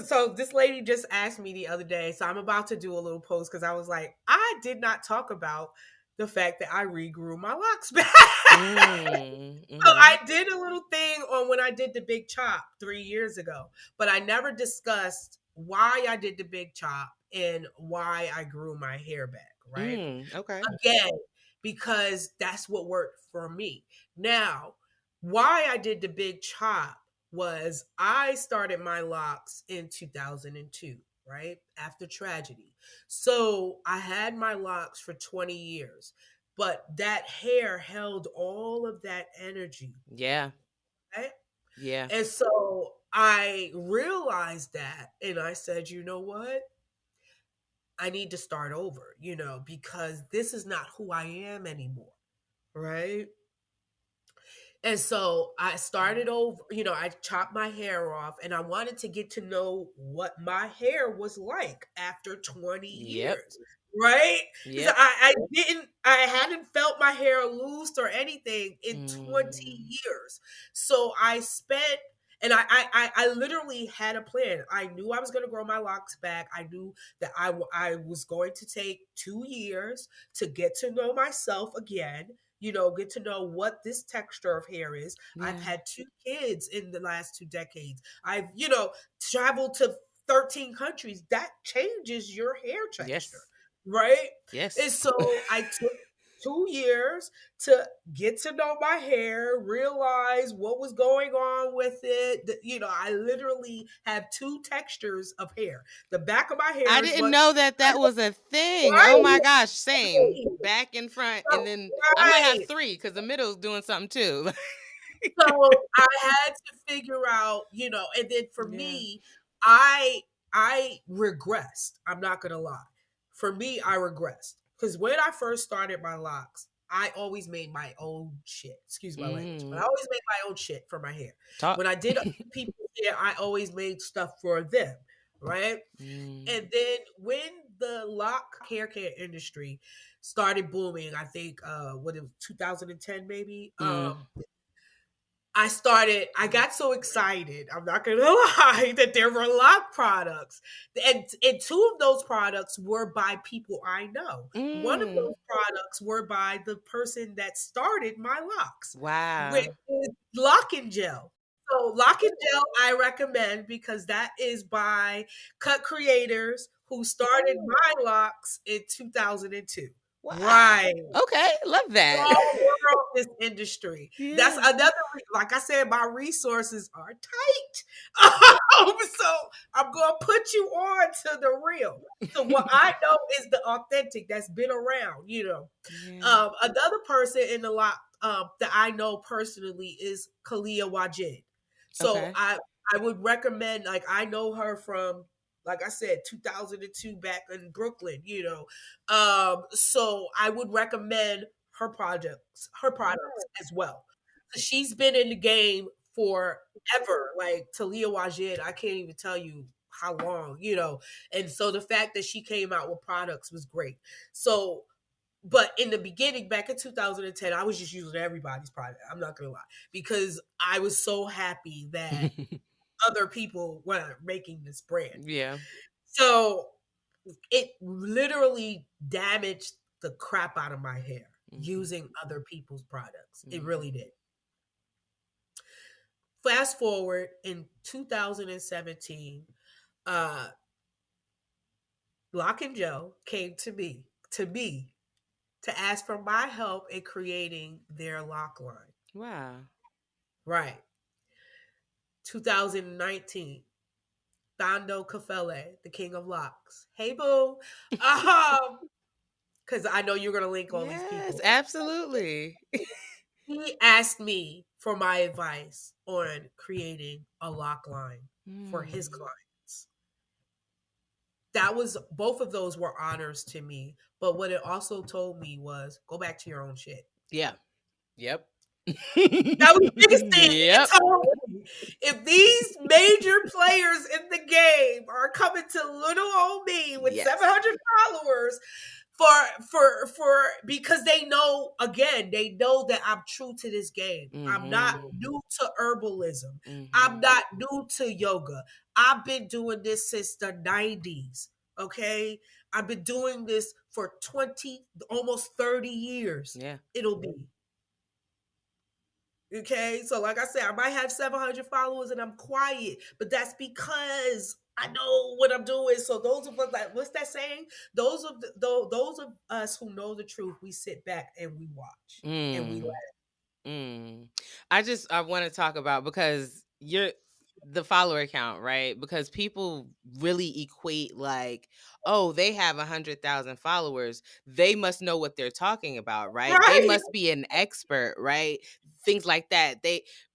so this lady just asked me the other day. So I'm about to do a little post because I was like, I did not talk about the fact that I regrew my locks back. So
Mm-hmm.
I did a little thing on when I did the big chop 3 years ago, but I never discussed why I did the big chop and why I grew my hair back, right?
Okay.
Again, because that's what worked for me. Now, why I did the big chop was I started my locks in 2002, right? After tragedy. So I had my locks for 20 years, but that hair held all of that energy.
Yeah.
Right?
Yeah.
And so I realized that and I said, you know what? I need to start over, because this is not who I am anymore. Right. And so I started over, I chopped my hair off and I wanted to get to know what my hair was like after 20
Yep.
years. right? Because
Yep.
I hadn't felt my hair loose or anything in 20 years. So I spent, and I literally had a plan. I knew I was going to grow my locks back. I knew that I was going to take 2 years to get to know myself again, get to know what this texture of hair is.
Yeah.
I've had 2 kids in the last 2 decades. I've, traveled to 13 countries. That changes your hair texture,
Yes.
right?
Yes.
And so I took 2 years to get to know my hair, realize what was going on with it. I literally have two textures of hair. The back of my hair
I
is
didn't
what
know that
I
that was a thing. Oh my
right,
gosh, same.
right.
Back and front,
So,
and then I might have
right.
3 because the middle's doing something too.
So I had to figure out, and then for
Yeah.
me, I regressed. I'm not gonna lie. For me, I regressed. Because when I first started my locks, I always made my own shit. Excuse my language. But I always made my own shit for my hair.
Talk.
When I did other people's hair, I always made stuff for them. Right. And then when the lock hair care industry started booming, I think what it was 2010 maybe. I got so excited, I'm not gonna lie, that there were lock products. And two of those products were by people I know. One of those products were by the person that started my locks, which
Wow.
is Lock and Gel. So Lock and Gel I recommend because that is by cut creators who started my locks in 2002.
Wow.
Right.
Okay, love that.
Small world, this industry. That's
Yeah.
another, like I said, my resources are tight. So I'm going to put you on to the real. So what I know is the authentic that's been around,
Yeah.
Another person in the lot that I know personally is Kalia Wajid. So
Okay.
I would recommend, like, I know her from, like I said, 2002 back in Brooklyn, so I would recommend her products as well. She's been in the game forever. Like Talia Wajid, I can't even tell you how long. And so the fact that she came out with products was great. So, but in the beginning, back in 2010, I was just using everybody's product. I'm not gonna lie, because I was so happy that other people were making this brand.
Yeah.
So it literally damaged the crap out of my hair using other people's products. It really did. Fast forward in 2017, uh, Lock and Joe came to ask for my help in creating their lock line.
Wow.
Right. 2019, Thando Kafele, the king of locks. Hey, boo. Because I know you're going to link all these
Yes,
people.
absolutely.
He asked me for my advice on creating a lock line for his clients. Both of those were honors to me. But what it also told me was go back to your own shit.
Yeah. Yep.
That was the biggest thing. It
Yep.
told me if these major players in the game are coming to little old me with
Yes.
700 followers for because they know that I'm true to this game. I'm not new to herbalism. I'm not new to yoga. I've been doing this since the 90s. Okay. I've been doing this for 20, almost 30 years.
Yeah.
It'll be. Okay, so like I said, I might have 700 followers and I'm quiet, but that's because I know what I'm doing. So those of us, like, what's that saying? Those of us who know the truth, we sit back and we watch and we laugh.
I want to talk about, because you're the follower count, right? Because people really equate like, oh, they have 100,000 followers, they must know what they're talking about, right? They
Right.
must be an expert, right? Things like that.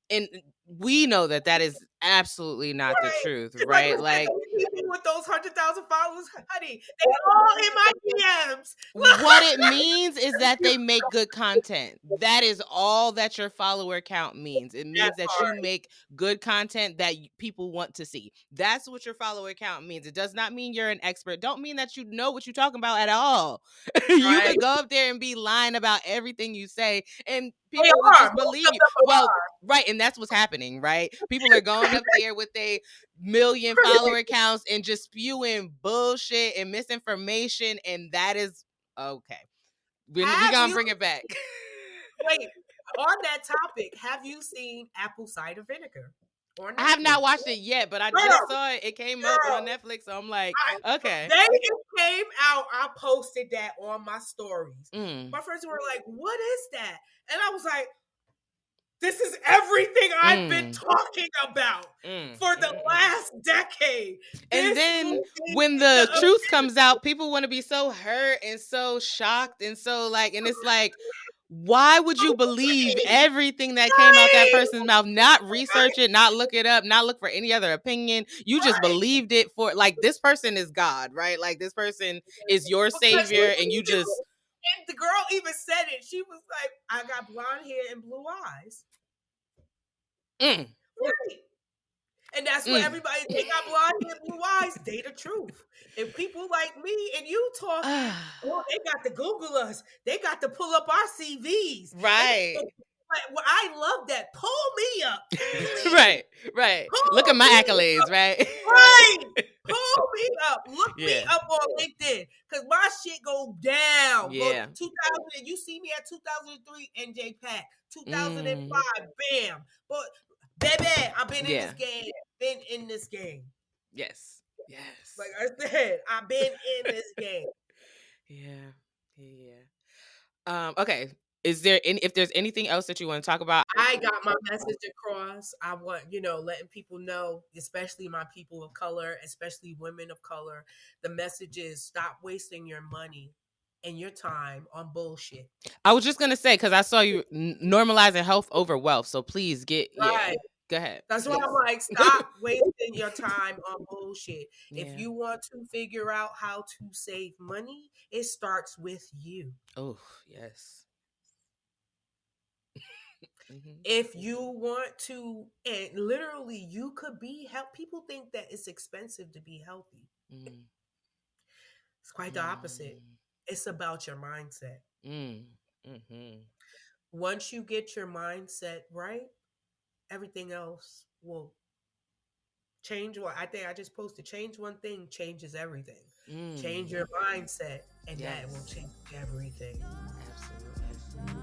And we know that that is absolutely not the
Right.
truth,
It's like,
right?
listen,
Like,
those people with those 100,000 followers, honey, they all in my DMs.
what it means is that they make good content. That is all that your follower count means. It
That
means that you
part,
make good content that people want to see. That's what your follower count means. It does not mean you're an expert. Don't mean that you know what you're talking about at all. You
right?
could go up there and be lying about everything you say, and
They
people would
are.
just
Most
believe
of
you.
them
Well,
are.
right, and that's what's happening, right? People are going up there with a million follower accounts and just spewing bullshit and misinformation, and that is okay. We
Have
gonna
you,
bring it back.
wait, on that topic, have you seen apple cider vinegar on
I have not
Netflix?
watched it yet, but I just
Girl,
saw it. It came up on
girl,
Netflix, so I'm like,
I,
okay.
they just came out. I posted that on my stories.
Mm,
My friends were like, "What is that?" And I was like, "This is everything I've been
mm,
talking about
mm,
for the
mm.
last decade.
And
This
then
movie,
when the truth comes out, people want to be so hurt and so shocked and so like, and it's like, why would you believe everything that came out that
right,
person's mouth? Not
right,
research it, not look it up, not look for any other opinion. You just
right.
believed it for like this person is God, right? Like this person is your
Because you
savior, and you
believe
just
it. And the girl even said it. She was like, "I got blonde hair and blue eyes."
mm,
Right. And that's what
mm.
everybody, they got blonde hair, blue eyes. They the truth. And people like me and you talking, oh, they got to Google us. They got to pull up our CVs. They
Right.
like, well, I love that. Pull me up, please.
Right, right. Look at
Pull
my
me
accolades,
up.
right?
Right. Pull me up. Look me
Yeah.
up on LinkedIn. Cause my shit go down. Go
Yeah.
2000. And you see me at 2003 NJ Pack.
Mm,
2005. Bam. But baby, I've been in this
yeah.
game. Been in this game.
Yes.
Like
Yes.
I said, I've been in this game.
Yeah. Yeah. Okay. Is there any if there's anything else that you want to talk about?
I got my message across. I want, letting people know, especially my people of color, especially women of color, the message is stop wasting your money and your time on bullshit.
I was just gonna say because I saw you normalizing health over wealth. So please
Right.
go ahead,
That's why
please.
I'm like, stop wasting your time on bullshit. If
Yeah.
you want to figure out how to save money, it starts with you.
Oh yes. Hmm.
If you want to, and literally, you could be help. People think that it's expensive to be healthy.
Mm,
It's quite the opposite.
mm,
It's about your mindset.
mm, mm-hmm.
Once you get your mindset right, everything else will change. What I think I just posted, change one thing changes everything. Change
Mm,
your mindset, and that will
yes.
change everything.
Absolutely.